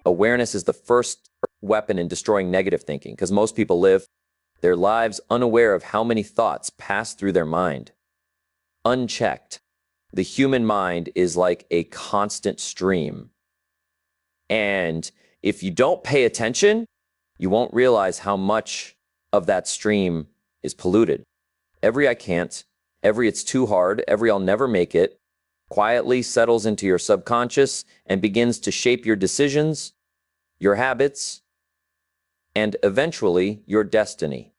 Awareness is the first weapon in destroying negative thinking, because most people live their lives unaware of how many thoughts pass through their mind. Unchecked. The human mind is like a constant stream. And if you don't pay attention, you won't realize how much of that stream is polluted. Every "I can't," every "it's too hard," every "I'll never make it," quietly settles into your subconscious and begins to shape your decisions, your habits, and eventually your destiny.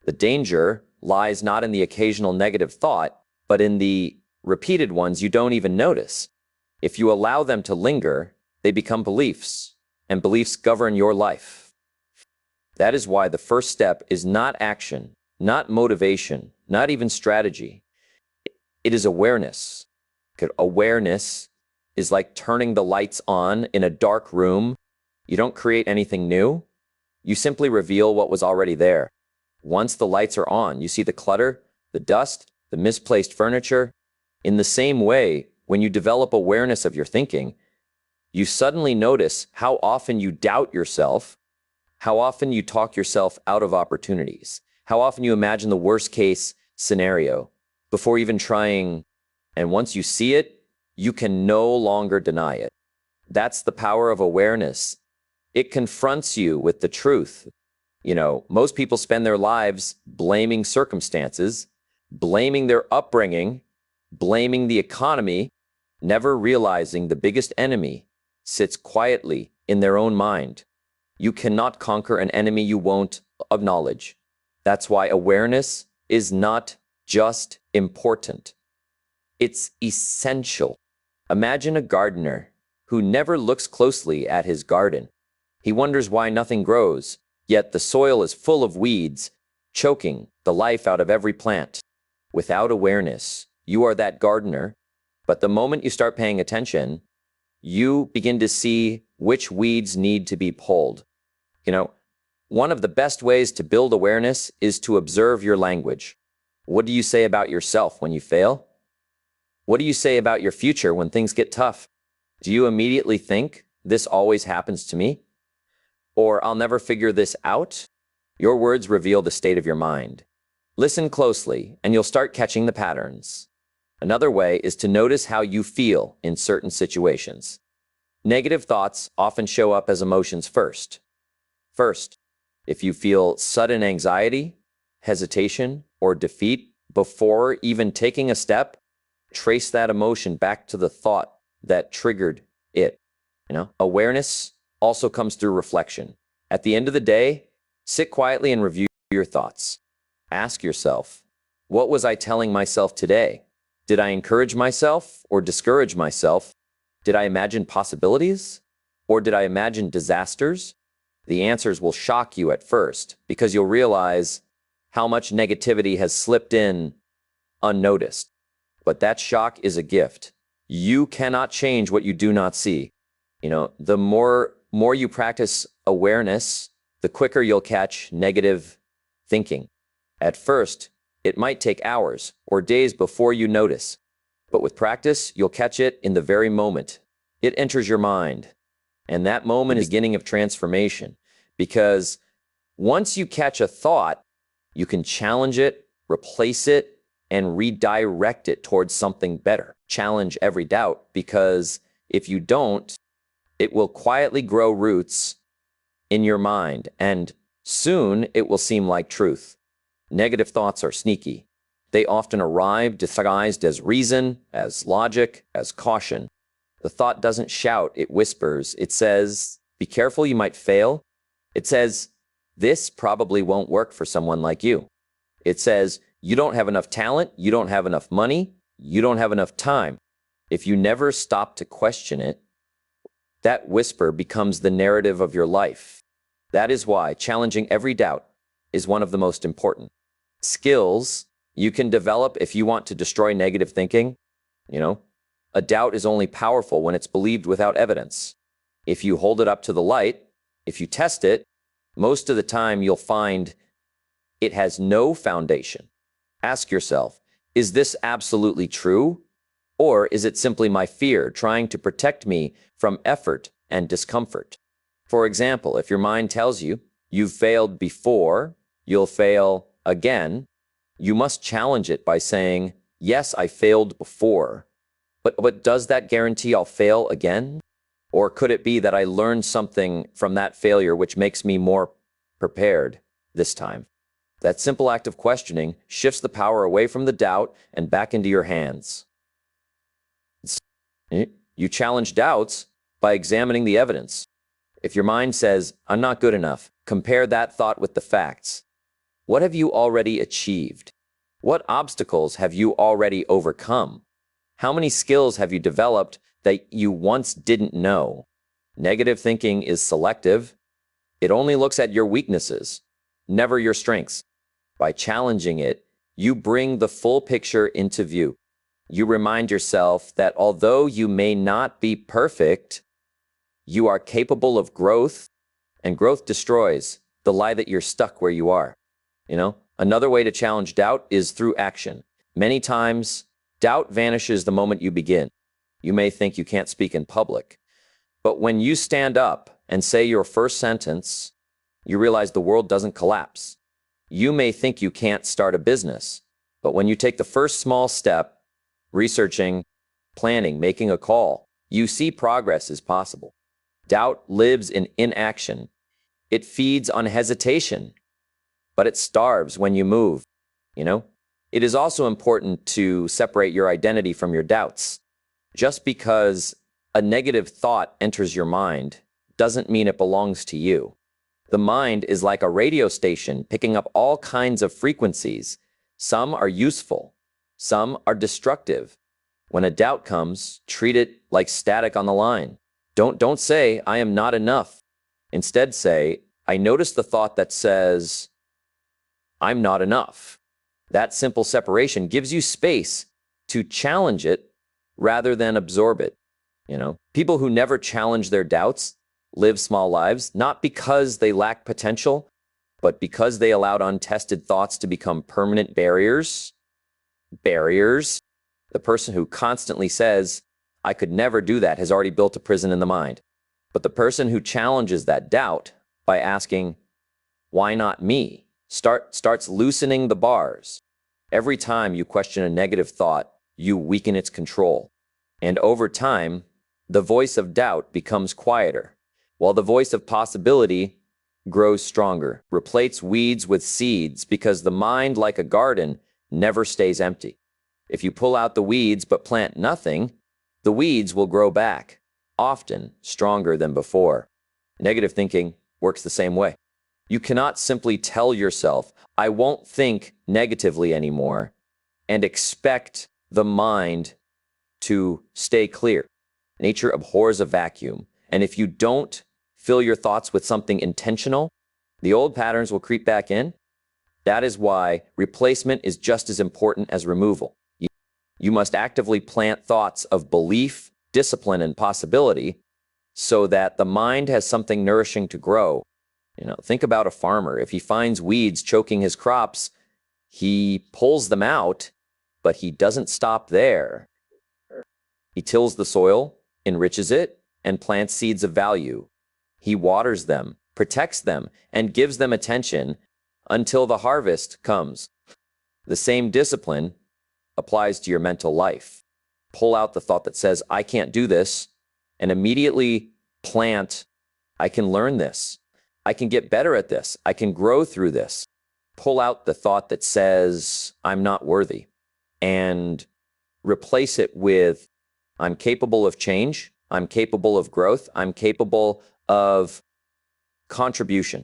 The danger lies not in the occasional negative thought, but in the repeated ones you don't even notice. If you allow them to linger, they become beliefs, and beliefs govern your life. That is why the first step is not action, not motivation, not even strategy. It is awareness. Awareness is like turning the lights on in a dark room. You don't create anything new. You simply reveal what was already there. Once the lights are on, you see the clutter, the dust, the misplaced furniture. In the same way, when you develop awareness of your thinking, you suddenly notice how often you doubt yourself, how often you talk yourself out of opportunities, how often you imagine the worst case scenario before even trying. And once you see it, you can no longer deny it. That's the power of awareness. It confronts you with the truth. Most people spend their lives blaming circumstances, blaming their upbringing, blaming the economy, never realizing the biggest enemy sits quietly in their own mind. You cannot conquer an enemy you won't acknowledge. That's why awareness is not just important. It's essential. Imagine a gardener who never looks closely at his garden. He wonders why nothing grows, yet the soil is full of weeds, choking the life out of every plant. Without awareness, you are that gardener, but the moment you start paying attention, you begin to see which weeds need to be pulled. One of the best ways to build awareness is to observe your language. What do you say about yourself when you fail? What do you say about your future when things get tough? Do you immediately think, "This always happens to me"? Or "I'll never figure this out"? Your words reveal the state of your mind. Listen closely, and you'll start catching the patterns. Another way is to notice how you feel in certain situations. Negative thoughts often show up as emotions first. If you feel sudden anxiety, hesitation, or defeat before even taking a step, trace that emotion back to the thought that triggered it. Awareness also comes through reflection. At the end of the day, sit quietly and review your thoughts. Ask yourself, what was I telling myself today? Did I encourage myself or discourage myself? Did I imagine possibilities? Or did I imagine disasters? The answers will shock you at first because you'll realize how much negativity has slipped in unnoticed. But that shock is a gift. You cannot change what you do not see. The more you practice awareness, the quicker you'll catch negative thinking. At first, it might take hours or days before you notice. But with practice, you'll catch it in the very moment it enters your mind. And that moment is the beginning of transformation. Because once you catch a thought, you can challenge it, replace it, and redirect it towards something better. Challenge every doubt, because if you don't, it will quietly grow roots in your mind, and soon it will seem like truth. Negative thoughts are sneaky. They often arrive disguised as reason, as logic, as caution. The thought doesn't shout, it whispers. It says, "Be careful, you might fail." It says, "This probably won't work for someone like you." It says, "You don't have enough talent, you don't have enough money, you don't have enough time." If you never stop to question it, that whisper becomes the narrative of your life. That is why challenging every doubt is one of the most important skills you can develop if you want to destroy negative thinking. A doubt is only powerful when it's believed without evidence. If you hold it up to the light, if you test it, most of the time you'll find it has no foundation. Ask yourself, is this absolutely true? Or is it simply my fear trying to protect me from effort and discomfort? For example, if your mind tells you you've failed before, you'll fail again, you must challenge it by saying, yes, I failed before, but does that guarantee I'll fail again? Or could it be that I learned something from that failure which makes me more prepared this time? That simple act of questioning shifts the power away from the doubt and back into your hands. You challenge doubts by examining the evidence. If your mind says, I'm not good enough, compare that thought with the facts. What have you already achieved? What obstacles have you already overcome? How many skills have you developed that you once didn't know? Negative thinking is selective. It only looks at your weaknesses, never your strengths. By challenging it, you bring the full picture into view. You remind yourself that although you may not be perfect, you are capable of growth, and growth destroys the lie that you're stuck where you are. Another way to challenge doubt is through action. Many times, doubt vanishes the moment you begin. You may think you can't speak in public, but when you stand up and say your first sentence, you realize the world doesn't collapse. You may think you can't start a business, but when you take the first small step, researching, planning, making a call, you see progress is possible. Doubt lives in inaction. It feeds on hesitation, but it starves when you move. It is also important to separate your identity from your doubts. Just because a negative thought enters your mind doesn't mean it belongs to you. The mind is like a radio station picking up all kinds of frequencies. Some are useful, some are destructive. When a doubt comes, treat it like static on the line. Don't say, I am not enough. Instead say, I notice the thought that says, I'm not enough. That simple separation gives you space to challenge it rather than absorb it. People who never challenge their doubts live small lives, not because they lack potential, but because they allowed untested thoughts to become permanent barriers. The person who constantly says, I could never do that, has already built a prison in the mind. But the person who challenges that doubt by asking, why not me, starts loosening the bars. Every time you question a negative thought, you weaken its control. And over time, the voice of doubt becomes quieter, while the voice of possibility grows stronger. Replace weeds with seeds, because the mind, like a garden, never stays empty. If you pull out the weeds but plant nothing, the weeds will grow back, often stronger than before. Negative thinking works the same way. You cannot simply tell yourself, I won't think negatively anymore, and expect the mind to stay clear. Nature abhors a vacuum, and if you don't fill your thoughts with something intentional, the old patterns will creep back in. That is why replacement is just as important as removal. You must actively plant thoughts of belief, discipline, and possibility so that the mind has something nourishing to grow. Think about a farmer. If he finds weeds choking his crops, he pulls them out, but he doesn't stop there. He tills the soil, enriches it, and plants seeds of value. He waters them, protects them, and gives them attention until the harvest comes. The same discipline applies to your mental life. Pull out the thought that says, I can't do this, and immediately plant, I can learn this. I can get better at this. I can grow through this. Pull out the thought that says, I'm not worthy, and replace it with, I'm capable of change. I'm capable of growth. I'm capable of contribution.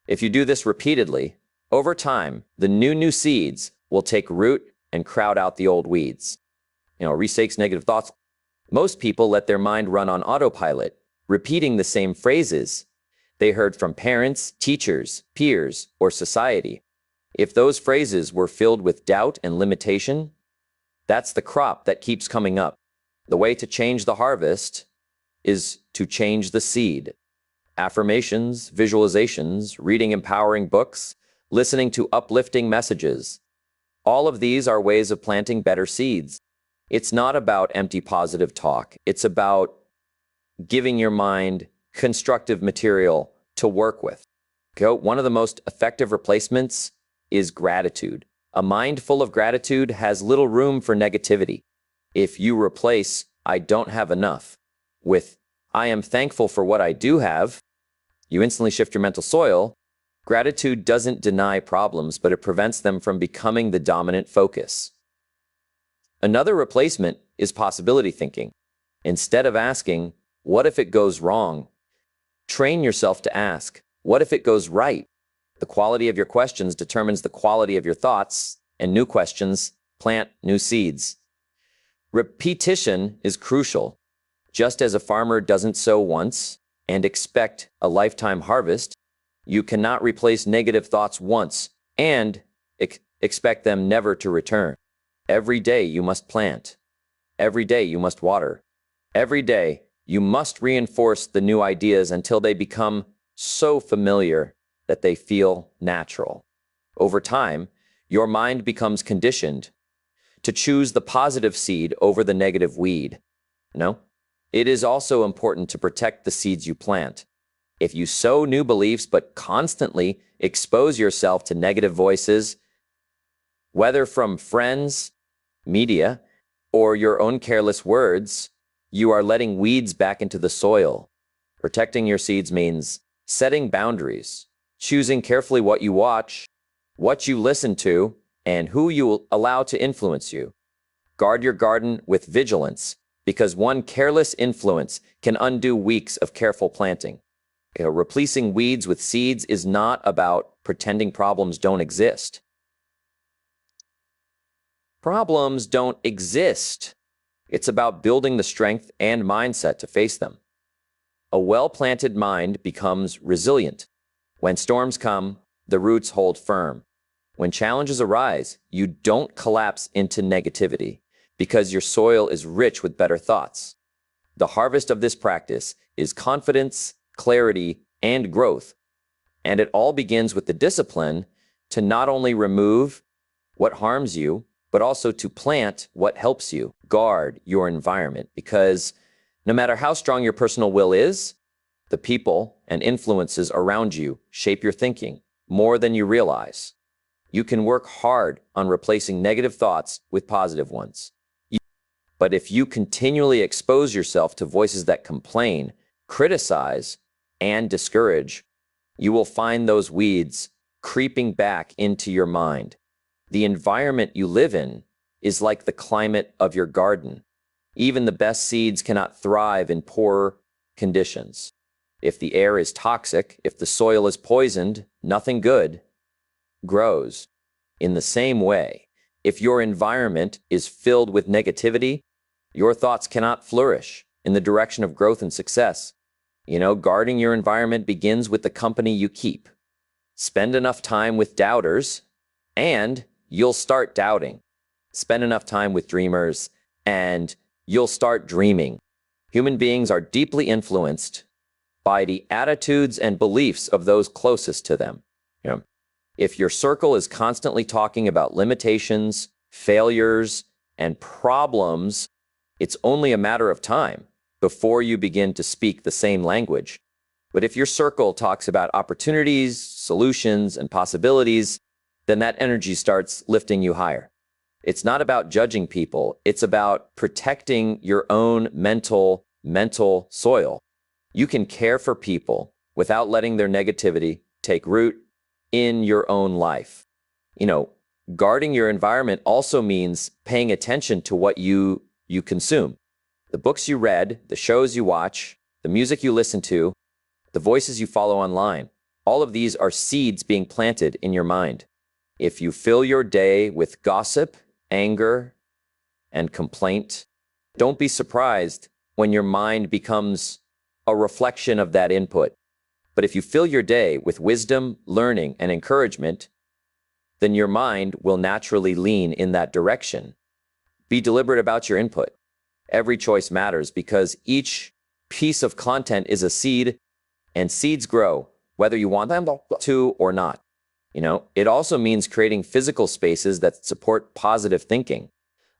If you do this repeatedly, over time, the new seeds will take root and crowd out the old weeds. Restakes negative thoughts. Most people let their mind run on autopilot, repeating the same phrases they heard from parents, teachers, peers, or society. If those phrases were filled with doubt and limitation, that's the crop that keeps coming up. The way to change the harvest is to change the seed. Affirmations, visualizations, reading empowering books, listening to uplifting messages. All of these are ways of planting better seeds. It's not about empty positive talk. It's about giving your mind constructive material to work with. One of the most effective replacements is gratitude. A mind full of gratitude has little room for negativity. If you replace "I don't have enough" with "I am thankful for what I do have," you instantly shift your mental soil. Gratitude doesn't deny problems, but it prevents them from becoming the dominant focus. Another replacement is possibility thinking. Instead of asking, "What if it goes wrong?" train yourself to ask, "What if it goes right?" The quality of your questions determines the quality of your thoughts, and new questions plant new seeds. Repetition is crucial. Just as a farmer doesn't sow once and expect a lifetime harvest, you cannot replace negative thoughts once and expect them never to return. Every day you must plant. Every day you must water. Every day you must reinforce the new ideas until they become so familiar that they feel natural. Over time, your mind becomes conditioned to choose the positive seed over the negative weed. No? It is also important to protect the seeds you plant. If you sow new beliefs but constantly expose yourself to negative voices, whether from friends, media, or your own careless words, you are letting weeds back into the soil. Protecting your seeds means setting boundaries, choosing carefully what you watch, what you listen to, and who you will allow to influence you. Guard your garden with vigilance, because one careless influence can undo weeks of careful planting. Replacing weeds with seeds is not about pretending problems don't exist. Problems don't exist. It's about building the strength and mindset to face them. A well-planted mind becomes resilient. When storms come, the roots hold firm. When challenges arise, you don't collapse into negativity because your soil is rich with better thoughts. The harvest of this practice is confidence, clarity, and growth. And it all begins with the discipline to not only remove what harms you, but also to plant what helps you. Guard your environment, because no matter how strong your personal will is, the people and influences around you shape your thinking more than you realize. You can work hard on replacing negative thoughts with positive ones. But if you continually expose yourself to voices that complain, criticize, and discourage, you will find those weeds creeping back into your mind. The environment you live in is like the climate of your garden. Even the best seeds cannot thrive in poor conditions. If the air is toxic, if the soil is poisoned, nothing good grows. In the same way, if your environment is filled with negativity, your thoughts cannot flourish in the direction of growth and success. Guarding your environment begins with the company you keep. Spend enough time with doubters, and you'll start doubting. Spend enough time with dreamers, and you'll start dreaming. Human beings are deeply influenced by the attitudes and beliefs of those closest to them. If your circle is constantly talking about limitations, failures, and problems, it's only a matter of time before you begin to speak the same language. But if your circle talks about opportunities, solutions, and possibilities, then that energy starts lifting you higher. It's not about judging people. It's about protecting your own mental soil. You can care for people without letting their negativity take root in your own life. Guarding your environment also means paying attention to what you consume. The books you read, the shows you watch, the music you listen to, the voices you follow online. All of these are seeds being planted in your mind. If you fill your day with gossip, anger, and complaint, don't be surprised when your mind becomes a reflection of that input. But if you fill your day with wisdom, learning, and encouragement, then your mind will naturally lean in that direction. Be deliberate about your input. Every choice matters because each piece of content is a seed, and seeds grow, whether you want them to or not. It also means creating physical spaces that support positive thinking.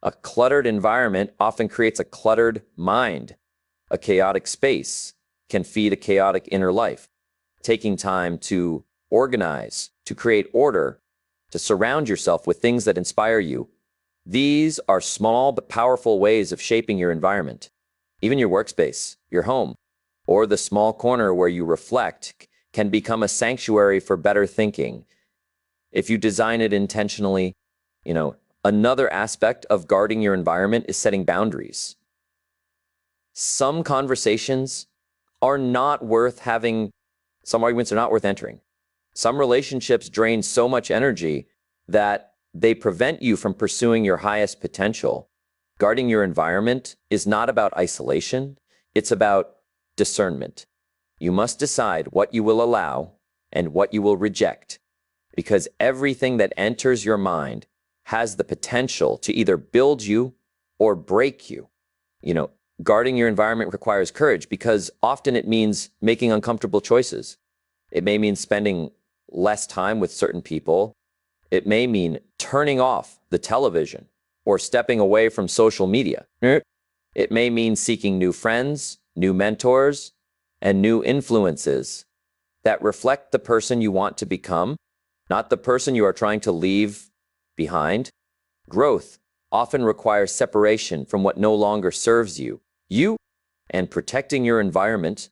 A cluttered environment often creates a cluttered mind. A chaotic space can feed a chaotic inner life. Taking time to organize, to create order, to surround yourself with things that inspire you. These are small but powerful ways of shaping your environment. Even your workspace, your home, or the small corner where you reflect can become a sanctuary for better thinking. If you design it intentionally, another aspect of guarding your environment is setting boundaries. Some conversations are not worth having, some arguments are not worth entering. Some relationships drain so much energy that they prevent you from pursuing your highest potential. Guarding your environment is not about isolation, it's about discernment. You must decide what you will allow and what you will reject, because everything that enters your mind has the potential to either build you or break you. Guarding your environment requires courage because often it means making uncomfortable choices. It may mean spending less time with certain people. It may mean turning off the television or stepping away from social media. It may mean seeking new friends, new mentors, and new influences that reflect the person you want to become, not the person you are trying to leave behind. Growth often requires separation from what no longer serves you. And protecting your environment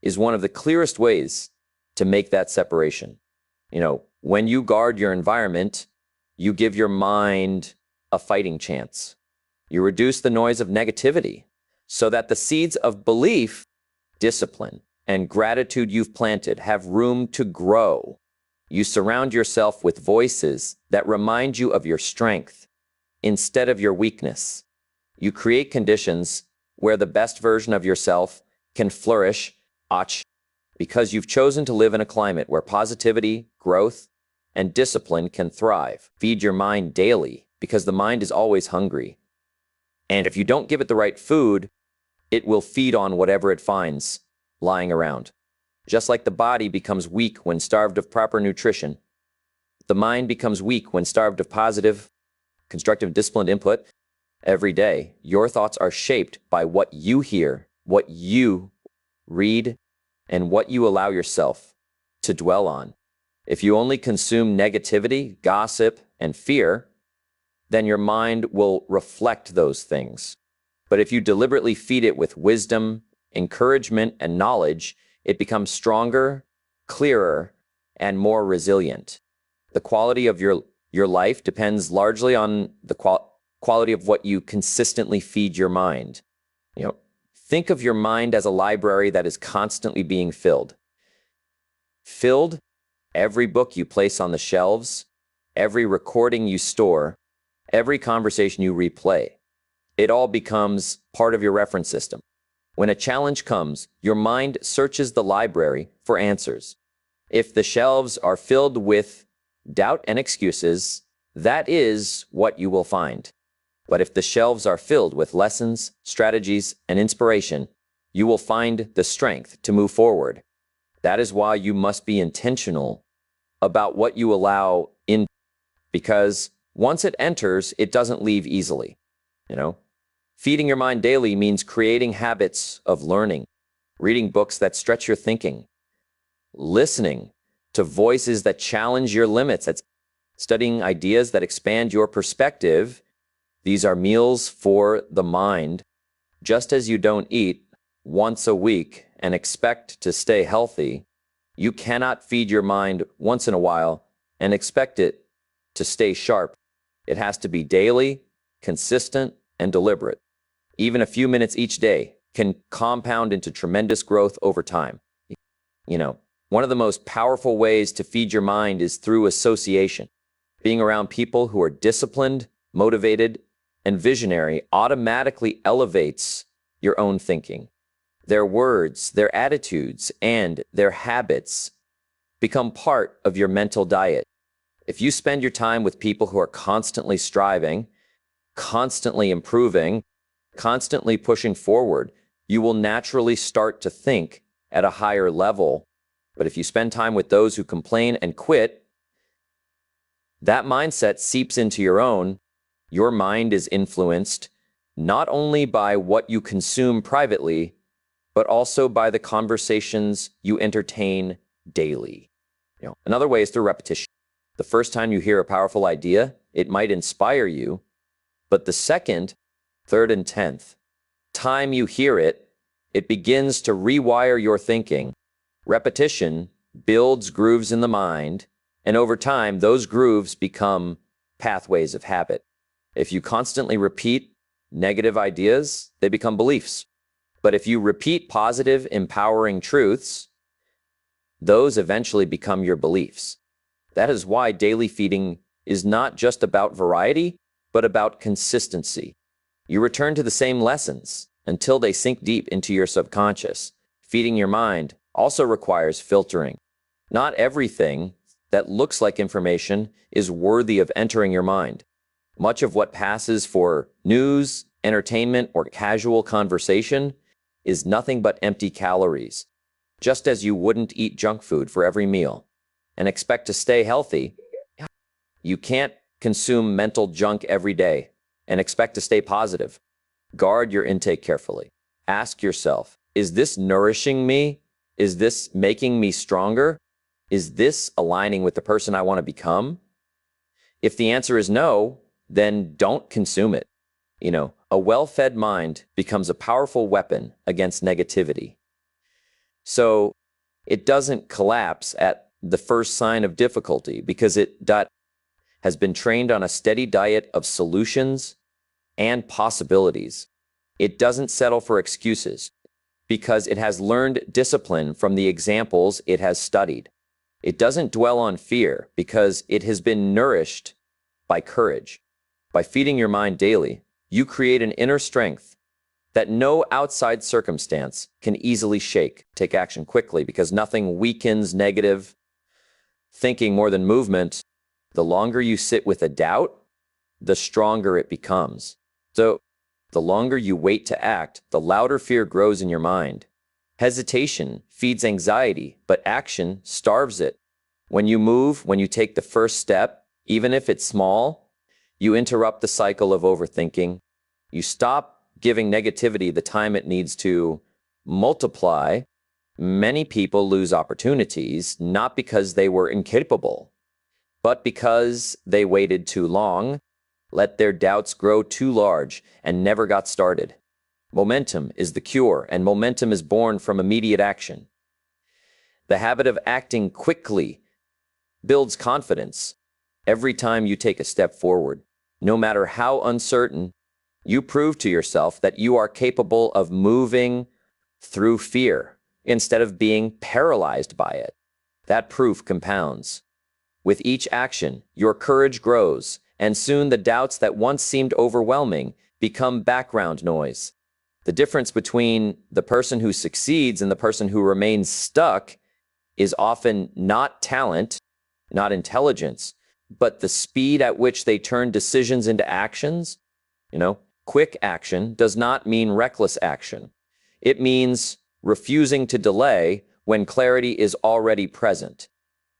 is one of the clearest ways to make that separation. When you guard your environment, you give your mind a fighting chance. You reduce the noise of negativity so that the seeds of belief, discipline, and gratitude you've planted have room to grow. You surround yourself with voices that remind you of your strength instead of your weakness. You create conditions where the best version of yourself can flourish, because you've chosen to live in a climate where positivity, growth, and discipline can thrive. Feed your mind daily, because the mind is always hungry. And if you don't give it the right food, it will feed on whatever it finds lying around. Just like the body becomes weak when starved of proper nutrition, the mind becomes weak when starved of positive, constructive, disciplined input. Every day, your thoughts are shaped by what you hear, what you read, and what you allow yourself to dwell on. If you only consume negativity, gossip, and fear, then your mind will reflect those things. But if you deliberately feed it with wisdom, encouragement, and knowledge, it becomes stronger, clearer, and more resilient. The quality of your life depends largely on the quality of what you consistently feed your mind. Think of your mind as a library that is constantly being filled. Every book you place on the shelves, every recording you store, every conversation you replay. It all becomes part of your reference system. When a challenge comes, your mind searches the library for answers. If the shelves are filled with doubt and excuses, that is what you will find. But if the shelves are filled with lessons, strategies, and inspiration, you will find the strength to move forward. That is why you must be intentional about what you allow in, because once it enters, it doesn't leave easily. Feeding your mind daily means creating habits of learning, reading books that stretch your thinking, listening to voices that challenge your limits, studying ideas that expand your perspective. These are meals for the mind. Just as you don't eat once a week and expect to stay healthy, you cannot feed your mind once in a while and expect it to stay sharp. It has to be daily, consistent, and deliberate. Even a few minutes each day can compound into tremendous growth over time. One of the most powerful ways to feed your mind is through association. Being around people who are disciplined, motivated, and visionary automatically elevates your own thinking. Their words, their attitudes, and their habits become part of your mental diet. If you spend your time with people who are constantly striving, constantly improving, constantly pushing forward, you will naturally start to think at a higher level. But if you spend time with those who complain and quit, that mindset seeps into your own. Your mind is influenced not only by what you consume privately, but also by the conversations you entertain daily. Another way is through repetition. The first time you hear a powerful idea, it might inspire you, but the second, third, and 10th time you hear it, it begins to rewire your thinking. Repetition builds grooves in the mind, and over time, those grooves become pathways of habit. If you constantly repeat negative ideas, they become beliefs. But if you repeat positive, empowering truths, those eventually become your beliefs. That is why daily feeding is not just about variety, but about consistency. You return to the same lessons until they sink deep into your subconscious. Feeding your mind also requires filtering. Not everything that looks like information is worthy of entering your mind. Much of what passes for news, entertainment, or casual conversation is nothing but empty calories. Just as you wouldn't eat junk food for every meal and expect to stay healthy, you can't consume mental junk every day and expect to stay positive. Guard your intake carefully. Ask yourself, is this nourishing me? Is this making me stronger? Is this aligning with the person I want to become? If the answer is no, then don't consume it. A well-fed mind becomes a powerful weapon against negativity. So it doesn't collapse at the first sign of difficulty because it has been trained on a steady diet of solutions and possibilities. It doesn't settle for excuses because it has learned discipline from the examples it has studied. It doesn't dwell on fear because it has been nourished by courage. By feeding your mind daily, you create an inner strength that no outside circumstance can easily shake. Take action quickly because nothing weakens negative thinking more than movement. The longer you sit with a doubt, the stronger it becomes. So the longer you wait to act, the louder fear grows in your mind. Hesitation feeds anxiety, but action starves it. When you move, when you take the first step, even if it's small, you interrupt the cycle of overthinking. You stop giving negativity the time it needs to multiply. Many people lose opportunities not because they were incapable, but because they waited too long, let their doubts grow too large, and never got started. Momentum is the cure, and momentum is born from immediate action. The habit of acting quickly builds confidence. Every time you take a step forward, no matter how uncertain, you prove to yourself that you are capable of moving through fear instead of being paralyzed by it. That proof compounds. With each action, your courage grows, and soon the doubts that once seemed overwhelming become background noise. The difference between the person who succeeds and the person who remains stuck is often not talent, not intelligence, but the speed at which they turn decisions into actions. Quick action does not mean reckless action. It means refusing to delay when clarity is already present.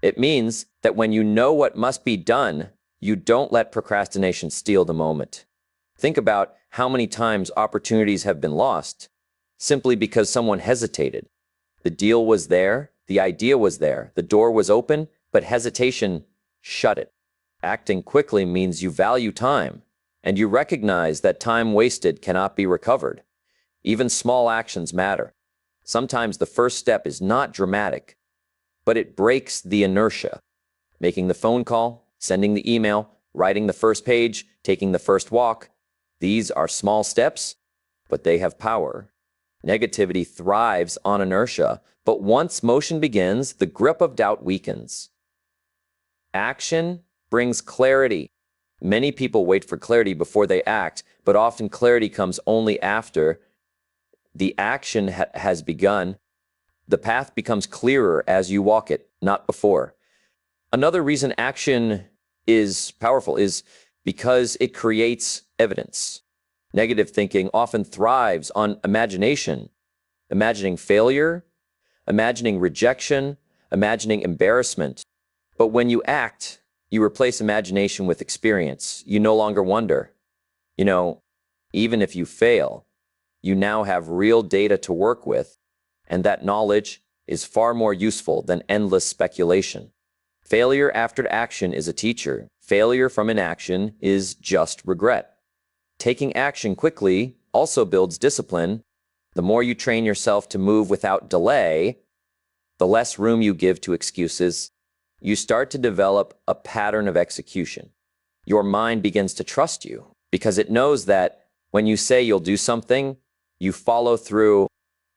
It means that when you know what must be done, you don't let procrastination steal the moment. Think about how many times opportunities have been lost simply because someone hesitated. The deal was there, the idea was there, the door was open, but hesitation shut it. Acting quickly means you value time, and you recognize that time wasted cannot be recovered. Even small actions matter. Sometimes the first step is not dramatic, but it breaks the inertia. Making the phone call, sending the email, writing the first page, taking the first walk. These are small steps, but they have power. Negativity thrives on inertia, but once motion begins, the grip of doubt weakens. Action brings clarity. Many people wait for clarity before they act, but often clarity comes only after the action has begun. The path becomes clearer as you walk it, not before. Another reason action is powerful is because it creates evidence. Negative thinking often thrives on imagination, imagining failure, imagining rejection, imagining embarrassment. But when you act, you replace imagination with experience. You no longer wonder. Even if you fail, you now have real data to work with. and that knowledge is far more useful than endless speculation. Failure after action is a teacher. Failure from inaction is just regret. Taking action quickly also builds discipline. The more you train yourself to move without delay, the less room you give to excuses. You start to develop a pattern of execution. Your mind begins to trust you because it knows that when you say you'll do something, you follow through.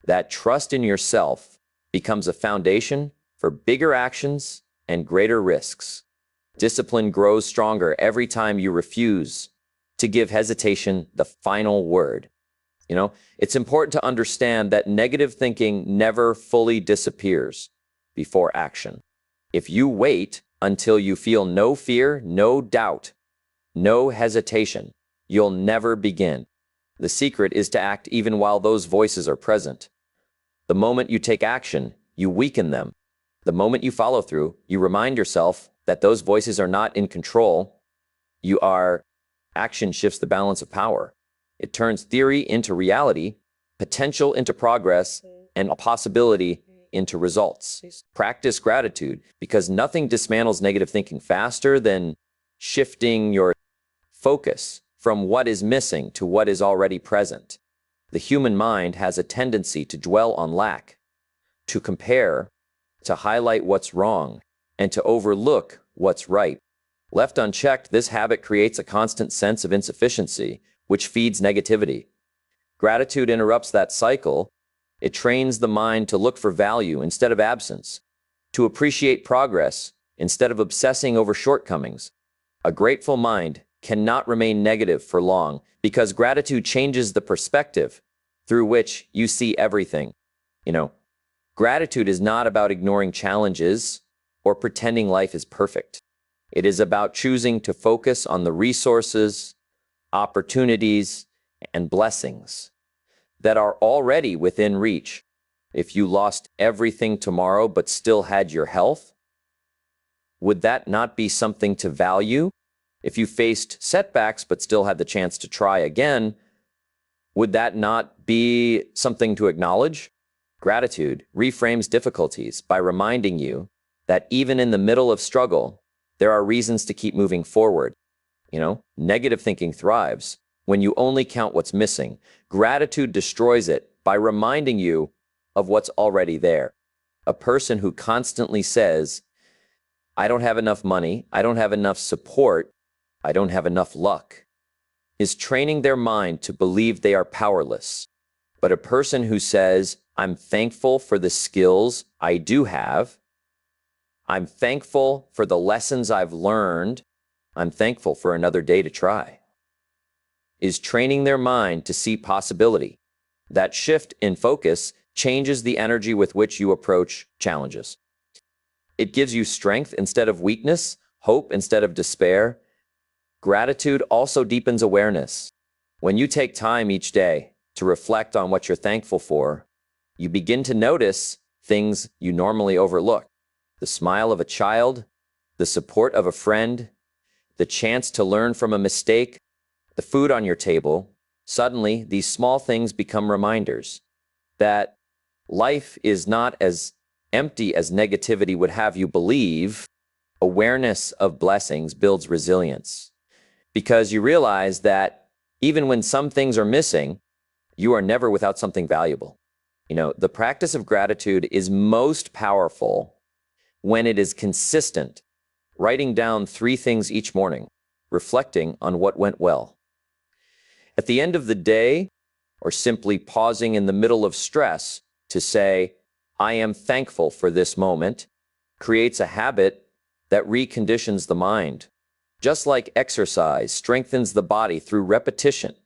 That trust in yourself becomes a foundation for bigger actions and greater risks. Discipline grows stronger every time you refuse to give hesitation the final word. It's important to understand that negative thinking never fully disappears before action. If you wait until you feel no fear, no doubt, no hesitation, you'll never begin. The secret is to act even while those voices are present. The moment you take action, you weaken them. The moment you follow through, you remind yourself that those voices are not in control. Action shifts the balance of power. It turns theory into reality, potential into progress, and a possibility into results. Practice gratitude because nothing dismantles negative thinking faster than shifting your focus from what is missing to what is already present. The human mind has a tendency to dwell on lack, to compare, to highlight what's wrong, and to overlook what's right. Left unchecked, this habit creates a constant sense of insufficiency, which feeds negativity. Gratitude interrupts that cycle. It trains the mind to look for value instead of absence, to appreciate progress instead of obsessing over shortcomings. A grateful mind cannot remain negative for long because gratitude changes the perspective through which you see everything. Gratitude is not about ignoring challenges or pretending life is perfect. It is about choosing to focus on the resources, opportunities, and blessings that are already within reach. If you lost everything tomorrow but still had your health, would that not be something to value? If you faced setbacks but still had the chance to try again, would that not be something to acknowledge? Gratitude reframes difficulties by reminding you that even in the middle of struggle, there are reasons to keep moving forward. Negative thinking thrives when you only count what's missing. Gratitude destroys it by reminding you of what's already there. A person who constantly says, I don't have enough money, I don't have enough support, I don't have enough luck, is training their mind to believe they are powerless. But a person who says, I'm thankful for the skills I do have, I'm thankful for the lessons I've learned, I'm thankful for another day to try, is training their mind to see possibility. That shift in focus changes the energy with which you approach challenges. It gives you strength instead of weakness, hope instead of despair. Gratitude also deepens awareness. When you take time each day to reflect on what you're thankful for, you begin to notice things you normally overlook. The smile of a child, the support of a friend, the chance to learn from a mistake, the food on your table. Suddenly, these small things become reminders that life is not as empty as negativity would have you believe. Awareness of blessings builds resilience because you realize that even when some things are missing, you are never without something valuable. The practice of gratitude is most powerful when it is consistent, writing down 3 things each morning, reflecting on what went well. At the end of the day, or simply pausing in the middle of stress to say, I am thankful for this moment, creates a habit that reconditions the mind. Just like exercise strengthens the body through repetition,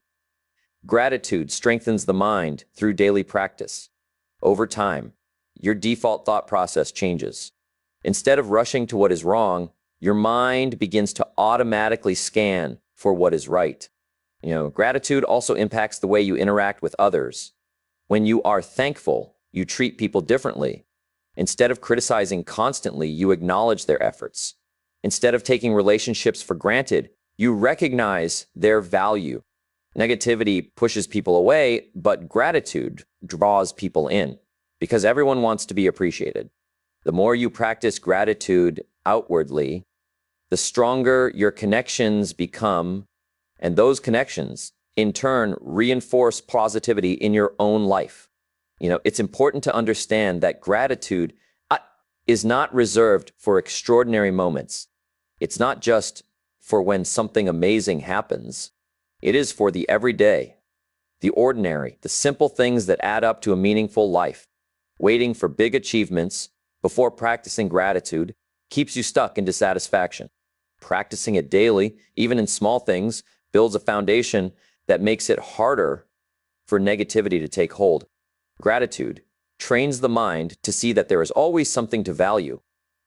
gratitude strengthens the mind through daily practice. Over time, your default thought process changes. Instead of rushing to what is wrong, your mind begins to automatically scan for what is right. Gratitude also impacts the way you interact with others. When you are thankful, you treat people differently. Instead of criticizing constantly, you acknowledge their efforts. Instead of taking relationships for granted, you recognize their value. Negativity pushes people away, but gratitude draws people in because everyone wants to be appreciated. The more you practice gratitude outwardly, the stronger your connections become, and those connections, in turn, reinforce positivity in your own life. It's important to understand that gratitude is not reserved for extraordinary moments. It's not just for when something amazing happens. It is for the everyday, the ordinary, the simple things that add up to a meaningful life. Waiting for big achievements before practicing gratitude keeps you stuck in dissatisfaction. Practicing it daily, even in small things, builds a foundation that makes it harder for negativity to take hold. Gratitude trains the mind to see that there is always something to value,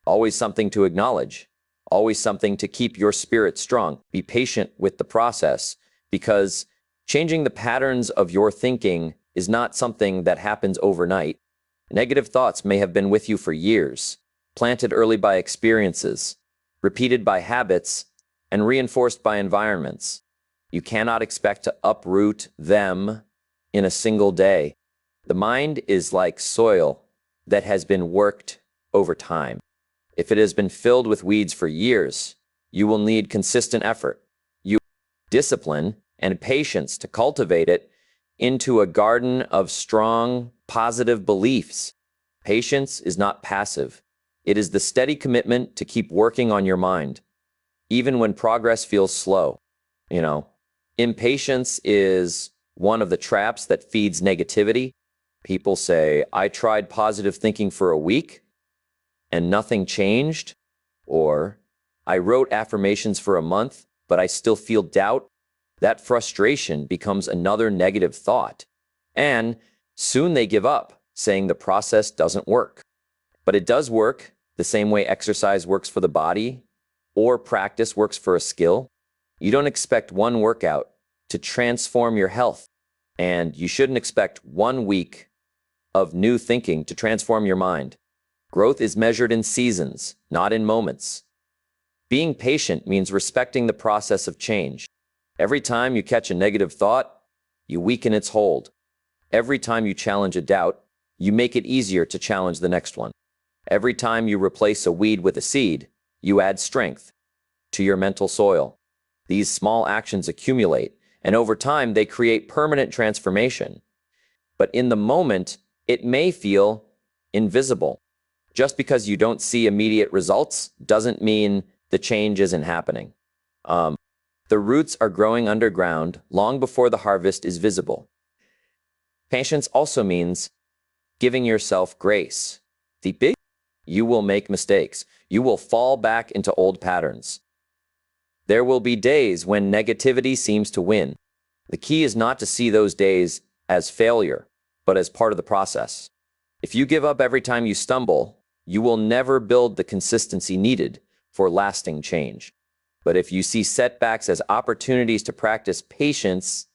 always something to acknowledge, always something to keep your spirit strong. Be patient with the process, because changing the patterns of your thinking is not something that happens overnight. Negative thoughts may have been with you for years, planted early by experiences, repeated by habits, and reinforced by environments. You cannot expect to uproot them in a single day. The mind is like soil that has been worked over time. If it has been filled with weeds for years, you will need consistent effort, discipline, and patience to cultivate it into a garden of strong, positive beliefs. Patience is not passive. It is the steady commitment to keep working on your mind, even when progress feels slow. Impatience is one of the traps that feeds negativity. People say, I tried positive thinking for a week and nothing changed. Or, I wrote affirmations for a month, but I still feel doubt. That frustration becomes another negative thought. And soon they give up, saying the process doesn't work. But it does work the same way exercise works for the body or practice works for a skill. You don't expect one workout to transform your health, and you shouldn't expect 1 week of new thinking to transform your mind. Growth is measured in seasons, not in moments. Being patient means respecting the process of change. Every time you catch a negative thought, you weaken its hold. Every time you challenge a doubt, you make it easier to challenge the next one. Every time you replace a weed with a seed, you add strength to your mental soil. These small actions accumulate, and over time they create permanent transformation. But in the moment, it may feel invisible. Just because you don't see immediate results doesn't mean the change isn't happening. The roots are growing underground long before the harvest is visible. Patience also means giving yourself grace. You will make mistakes. You will fall back into old patterns. There will be days when negativity seems to win. The key is not to see those days as failure, but as part of the process. If you give up every time you stumble, you will never build the consistency needed for lasting change. But if you see setbacks as opportunities to practice patience,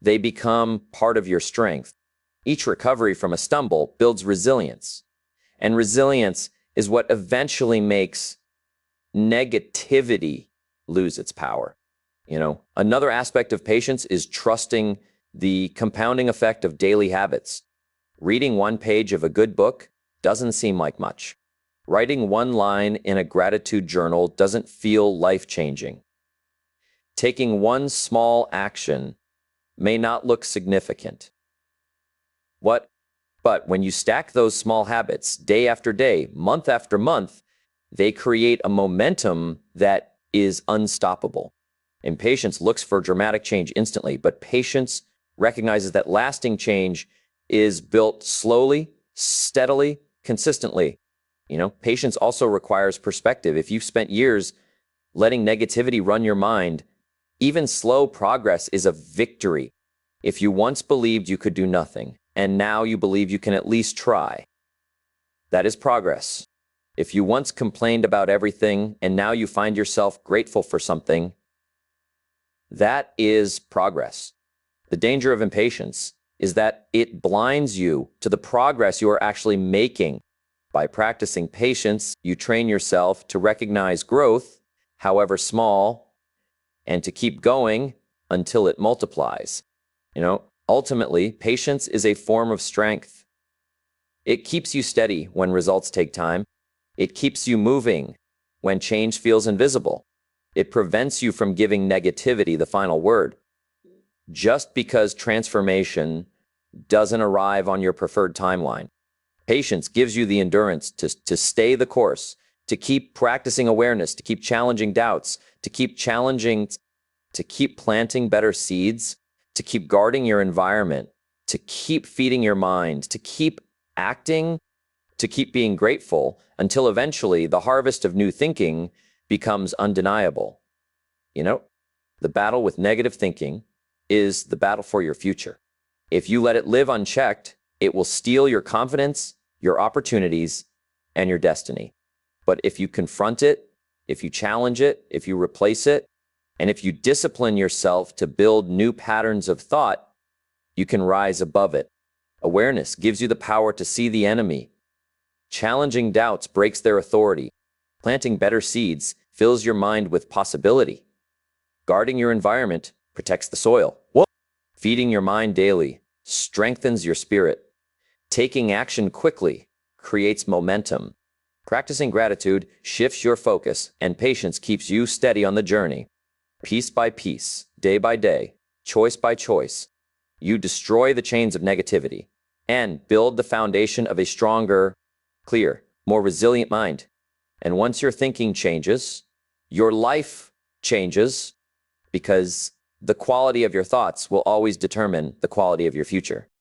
they become part of your strength. Each recovery from a stumble builds resilience, and resilience is what eventually makes negativity lose its power. Another aspect of patience is trusting the compounding effect of daily habits. Reading 1 page of a good book doesn't seem like much. Writing 1 line in a gratitude journal doesn't feel life-changing. Taking 1 small action may not look significant. But when you stack those small habits day after day, month after month, they create a momentum that is unstoppable. Impatience looks for dramatic change instantly, but patience recognizes that lasting change is built slowly, steadily, consistently. Patience also requires perspective. If you've spent years letting negativity run your mind, even slow progress is a victory. If you once believed you could do nothing, and now you believe you can at least try, that is progress. If you once complained about everything, and now you find yourself grateful for something, that is progress. The danger of impatience is that it blinds you to the progress you are actually making. By practicing patience, you train yourself to recognize growth, however small, and to keep going until it multiplies. Ultimately, patience is a form of strength. It keeps you steady when results take time. It keeps you moving when change feels invisible. It prevents you from giving negativity the final word. Just because transformation doesn't arrive on your preferred timeline, patience gives you the endurance to stay the course, to keep practicing awareness, to keep challenging doubts, to keep planting better seeds, to keep guarding your environment, to keep feeding your mind, to keep acting, to keep being grateful until eventually the harvest of new thinking becomes undeniable. You know, the battle with negative thinking is the battle for your future. If you let it live unchecked, it will steal your confidence, your opportunities, and your destiny. But if you confront it, if you challenge it, if you replace it, and if you discipline yourself to build new patterns of thought, you can rise above it. Awareness gives you the power to see the enemy. Challenging doubts breaks their authority. Planting better seeds fills your mind with possibility. Guarding your environment protects the soil. Feeding your mind daily strengthens your spirit. Taking action quickly creates momentum. Practicing gratitude shifts your focus, and patience keeps you steady on the journey. Piece by piece, day by day, choice by choice, you destroy the chains of negativity and build the foundation of a stronger, clear, more resilient mind. And once your thinking changes, your life changes, because the quality of your thoughts will always determine the quality of your future.